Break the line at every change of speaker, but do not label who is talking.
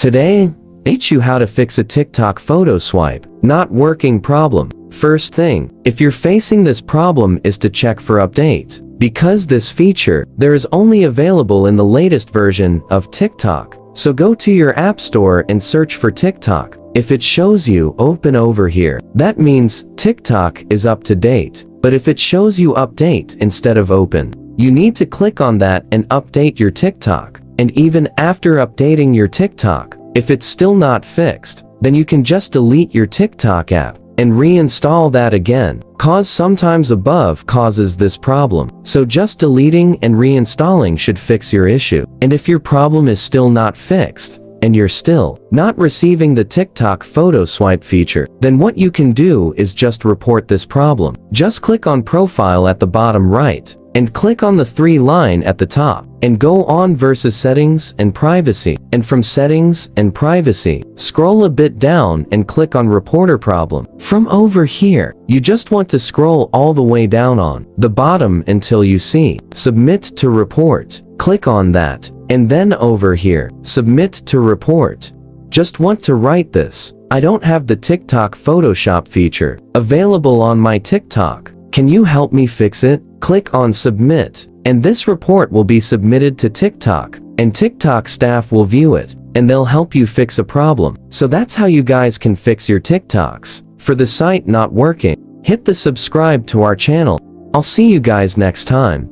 Today, I'll teach you how to fix a TikTok photo swipe not working problem. First thing, if you're facing this problem is to check for update. Because this feature, there is only available in the latest version of TikTok. So go to your app store and search for TikTok. If it shows you open over here, that means TikTok is up to date. But if it shows you update instead of open, you need to click on that and update your TikTok. And even after updating your TikTok, if it's still not fixed, then you can just delete your TikTok app and reinstall that again, cause sometimes above causes this problem. So just deleting and reinstalling should fix your issue. And if your problem is still not fixed, and you're still not receiving the TikTok photo swipe feature, then what you can do is just report this problem. Just click on profile at the bottom right, and click on the 3 line at the top, and go on versus settings and privacy. And from settings and privacy, scroll a bit down and click on reporter problem. From over here, you just want to scroll all the way down on the bottom until you see submit to report. Click on that, and then over here, submit to report. Just want to write this: I don't have the TikTok Photoshop feature available on my TikTok. Can you help me fix it? Click on submit, and this report will be submitted to TikTok, and TikTok staff will view it, and they'll help you fix a problem. So that's how you guys can fix your TikToks. For the site not working, hit the subscribe to our channel. I'll see you guys next time.